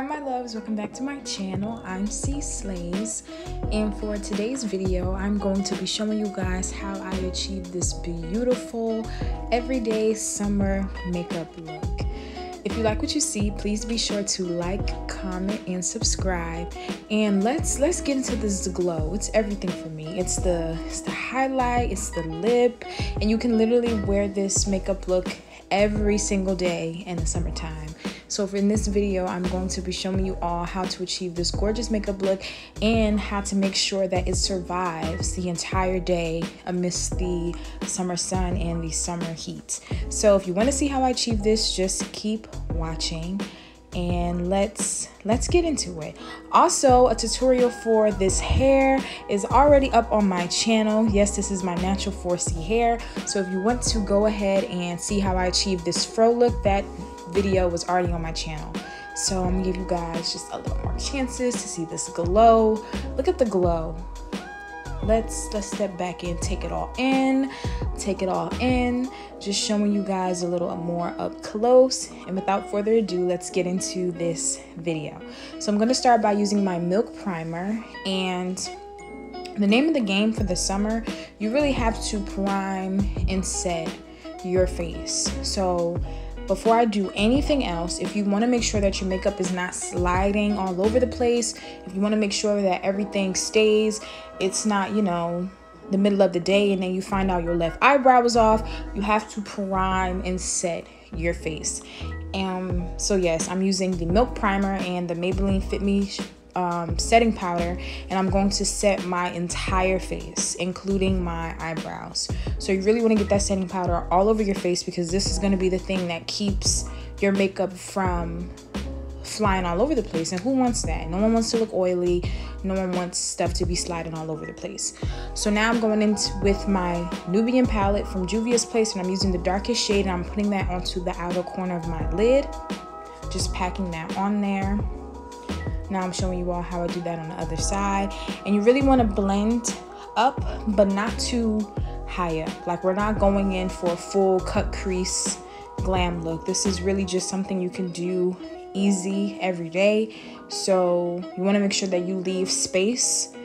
Hi my loves, welcome back to my channel. I'm C Slays, and for today's video I'm going to be showing you guys how I achieved this beautiful everyday summer makeup look. If you like what you see, please be sure to like, comment, and subscribe. And let's get into this glow. It's everything for me. It's the highlight, it's the lip, and you can literally wear this makeup look every single day in the summertime. So in this video, I'm going to be showing you all how to achieve this gorgeous makeup look and how to make sure that it survives the entire day amidst the summer sun and the summer heat. So if you want to see how I achieve this, just keep watching and let's get into it. Also, a tutorial for this hair is already up on my channel. Yes, this is my natural 4C hair. So if you want to go ahead and see how I achieve this fro look, that video was already on my channel. So I'm gonna give you guys just a little more chances to see this glow. Look at the glow. Let's step back and take it all in. Just showing you guys a little more up close. And without further ado, let's get into this video. So I'm gonna start by using my milk primer, and the name of the game for the summer, you really have to prime and set your face. So before I do anything else, if you want to make sure that your makeup is not sliding all over the place, if you want to make sure that everything stays, it's not, you know, the middle of the day and then you find out your left eyebrow is off, you have to prime and set your face. So yes, I'm using the milk primer and the Maybeline Fit Me setting powder, and I'm going to set my entire face, including my eyebrows. So you really want to get that setting powder all over your face, because this is going to be the thing that keeps your makeup from flying all over the place. And who wants that? No one wants to look oily. No one wants stuff to be sliding all over the place. So now I'm going in with my Nubian palette from Juvia's place, and I'm using the darkest shade, and I'm putting that onto the outer corner of my lid, just packing that on there. Now I'm showing you all how I do that on the other side. And you really want to blend up, but not too high up. Like, we're not going in for a full cut crease glam look. This is really just something you can do easy every day. So you want to make sure that you leave space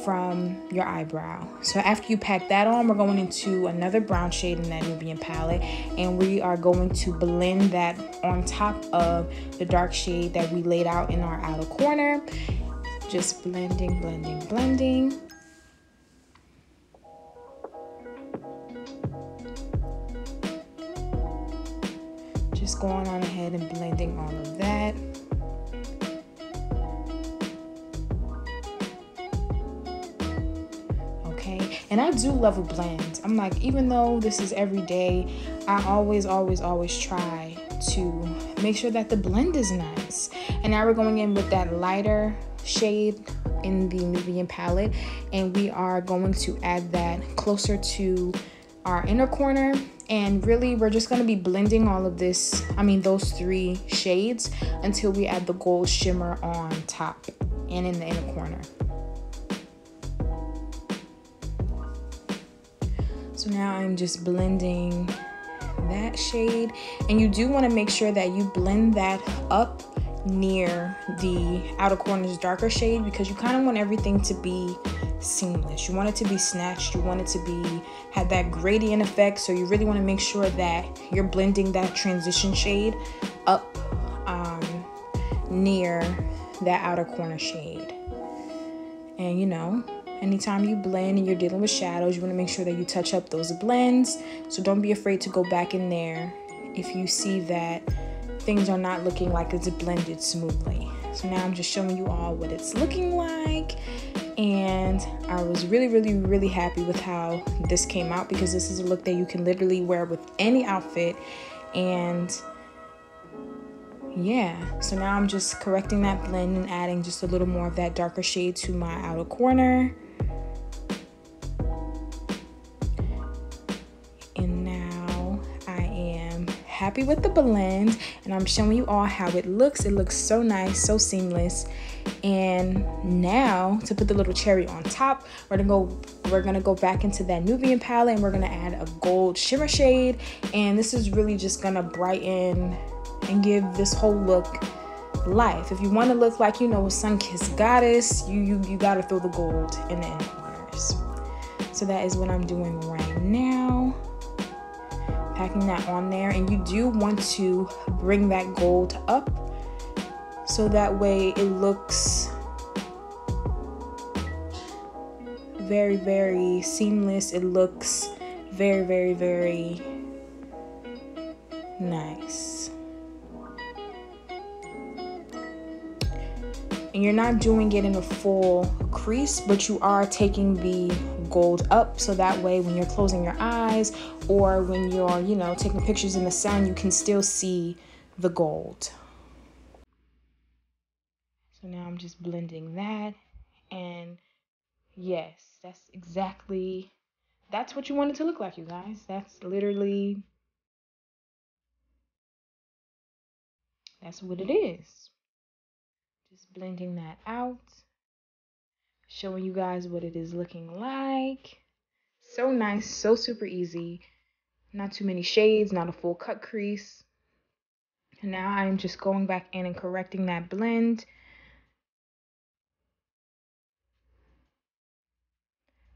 from your eyebrow. So after you pack that on, we're going into another brown shade in that Nubian palette, and we are going to blend that on top of the dark shade that we laid out in our outer corner. Just blending. Just going on ahead and blending all of that. And I do love a blend. I'm like, even though this is every day, I always try to make sure that the blend is nice. And now we're going in with that lighter shade in the Nubian palette, and we are going to add that closer to our inner corner. And really, we're just going to be blending all of this, those three shades, until we add the gold shimmer on top and in the inner corner. So now I'm just blending that shade, and you do want to make sure that you blend that up near the outer corner's darker shade, because you kind of want everything to be seamless. You want it to be snatched. You want it to have that gradient effect. So you really want to make sure that you're blending that transition shade up near that outer corner shade. And you know, anytime you blend and you're dealing with shadows, you want to make sure that you touch up those blends. So don't be afraid to go back in there if you see that things are not looking like it's blended smoothly. So now I'm just showing you all what it's looking like. And I was really happy with how this came out, because this is a look that you can literally wear with any outfit. And yeah, so now I'm just correcting that blend and adding just a little more of that darker shade to my outer corner. And now I am happy with the blend, and I'm showing you all how it looks. It looks so nice, so seamless. And now to put the little cherry on top, we're gonna go back into that Nubian palette, and we're gonna add a gold shimmer shade. And this is really just gonna brighten and give this whole look life. If you want to look like, you know, a sun-kissed goddess, you gotta throw the gold in the inner corners. So that is what I'm doing right now. Packing that on there, and you do want to bring that gold up so that way it looks very, very seamless. It looks very, very, very nice. And you're not doing it in a full crease, but you are taking the gold up so that way when you're closing your eyes or when you're, you know, taking pictures in the sun, you can still see the gold. So now I'm just blending that, and yes, that's what you want it to look like, you guys. That's literally, that's what it is. Just blending that out, showing you guys what it is looking like. So nice, so super easy. Not too many shades, not a full cut crease. And now I'm just going back in and correcting that blend.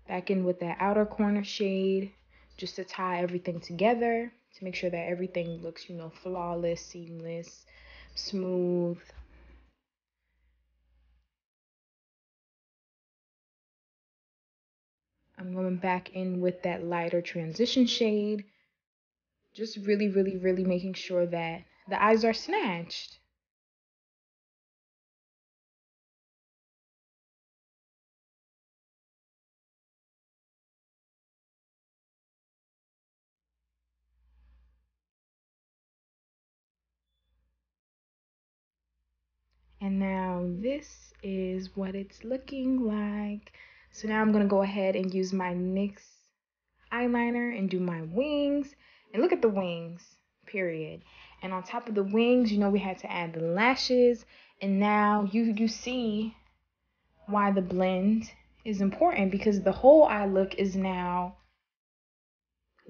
Back in with that outer corner shade, just to tie everything together, to make sure that everything looks, you know, flawless, seamless, smooth. I'm going back in with that lighter transition shade, just really, really, really making sure that the eyes are snatched. And now this is what it's looking like. So now I'm going to go ahead and use my NYX eyeliner and do my wings. And look at the wings, period. And on top of the wings, you know, we had to add the lashes. And now you see why the blend is important, because the whole eye look is now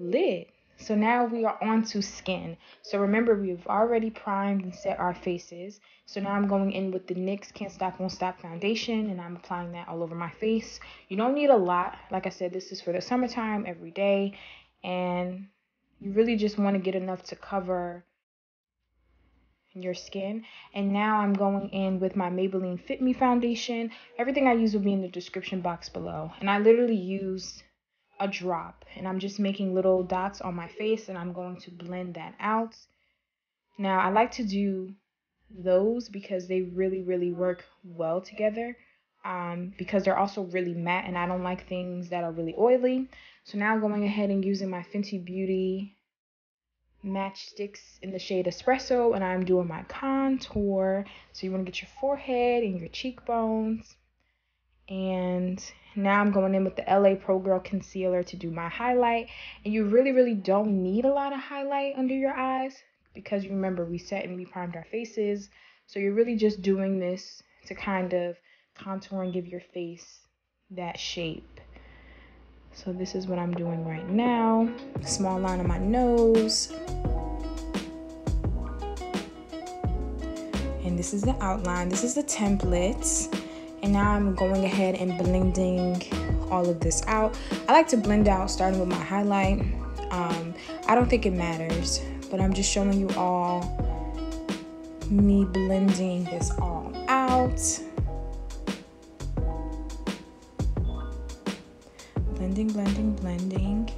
lit. So now we are on to skin. So remember, we've already primed and set our faces. So now I'm going in with the NYX Can't Stop Won't Stop foundation, and I'm applying that all over my face. You don't need a lot. Like I said, this is for the summertime, every day. And you really just want to get enough to cover your skin. And now I'm going in with my Maybelline Fit Me foundation. Everything I use will be in the description box below. And I literally used a drop, and I'm just making little dots on my face, and I'm going to blend that out. Now I like to do those because they really, really work well together, because they're also really matte, and I don't like things that are really oily. So now I'm going ahead and using my Fenty Beauty Match Stix in the shade Espresso, and I'm doing my contour. So you want to get your forehead and your cheekbones. And now I'm going in with the LA Pro Girl concealer to do my highlight. And you really, really don't need a lot of highlight under your eyes, because you remember we set and we primed our faces. So you're really just doing this to kind of contour and give your face that shape. So this is what I'm doing right now. Small line on my nose. And this is the outline. This is the template. And now I'm going ahead and blending all of this out. I like to blend out starting with my highlight. I don't think it matters, but I'm just showing you all me blending this all out. Blending, blending, blending.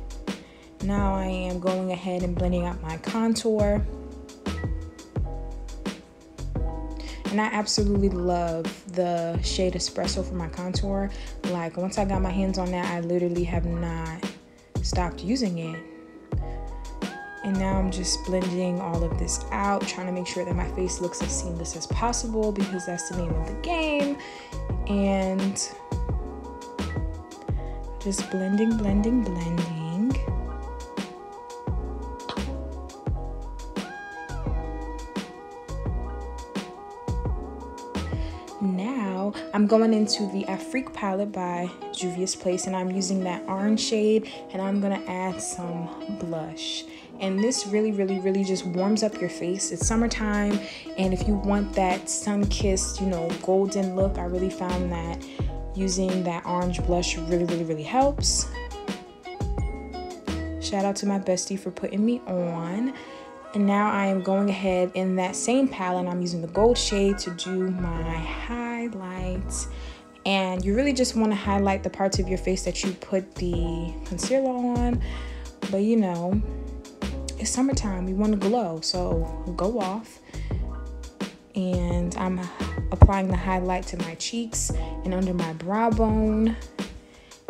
Now I am going ahead and blending out my contour. And I absolutely love the shade Espresso for my contour. Like, once I got my hands on that, I literally have not stopped using it. And now I'm just blending all of this out, trying to make sure that my face looks as seamless as possible, because that's the name of the game. And just blending, blending, blending. Now I'm going into the Afrique palette by Juvia's Place, and I'm using that orange shade, and I'm gonna add some blush. And this really just warms up your face. It's summertime, and if you want that sun-kissed, you know, golden look, I really found that using that orange blush really helps. Shout out to my bestie for putting me on. And now I am going ahead in that same palette. I'm using the gold shade to do my highlights. And you really just want to highlight the parts of your face that you put the concealer on. But you know, it's summertime, we want to glow, so go off. And I'm applying the highlight to my cheeks and under my brow bone.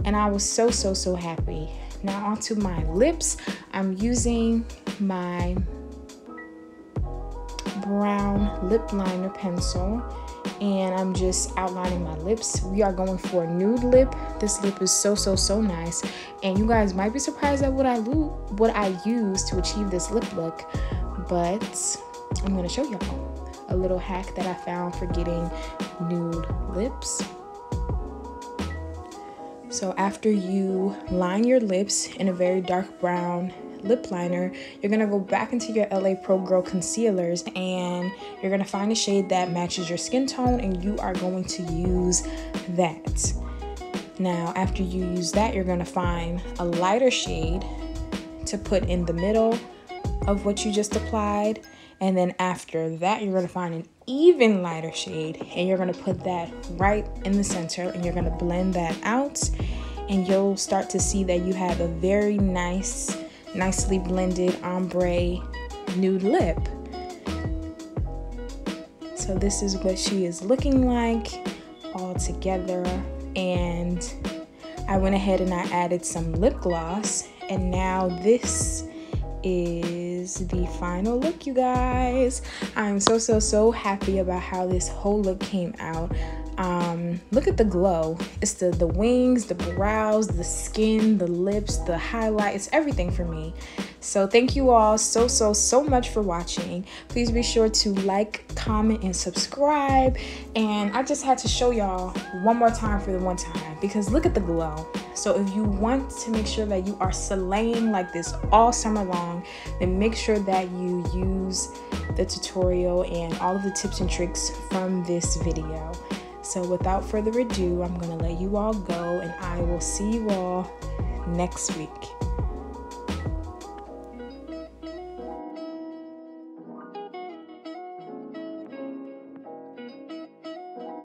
And I was so happy. Now onto my lips. I'm using my brown lip liner pencil, and I'm just outlining my lips. We are going for a nude lip. This lip is so nice, and you guys might be surprised at what I use to achieve this lip look, but I'm gonna show y'all a little hack that I found for getting nude lips. So after you line your lips in a very dark brown lip liner, you're gonna go back into your LA Pro Girl concealers, and you're gonna find a shade that matches your skin tone, and you are going to use that. Now after you use that, you're gonna find a lighter shade to put in the middle of what you just applied, and then after that you're gonna find an even lighter shade, and you're gonna put that right in the center, and you're gonna blend that out, and you'll start to see that you have a very nicely blended ombre nude lip. So this is what she is looking like all together. And I went ahead and I added some lip gloss, and now this is the final look, you guys. I'm so happy about how this whole look came out. Look at the glow. It's the wings, the brows, the skin, the lips, the highlight. It's everything for me. So thank you all so much for watching. Please be sure to like, comment, and subscribe. And I just had to show y'all one more time for the one time, because look at the glow. So if you want to make sure that you are slaying like this all summer long, then make sure that you use the tutorial and all of the tips and tricks from this video. So without further ado, I'm gonna let you all go, and I will see you all next week.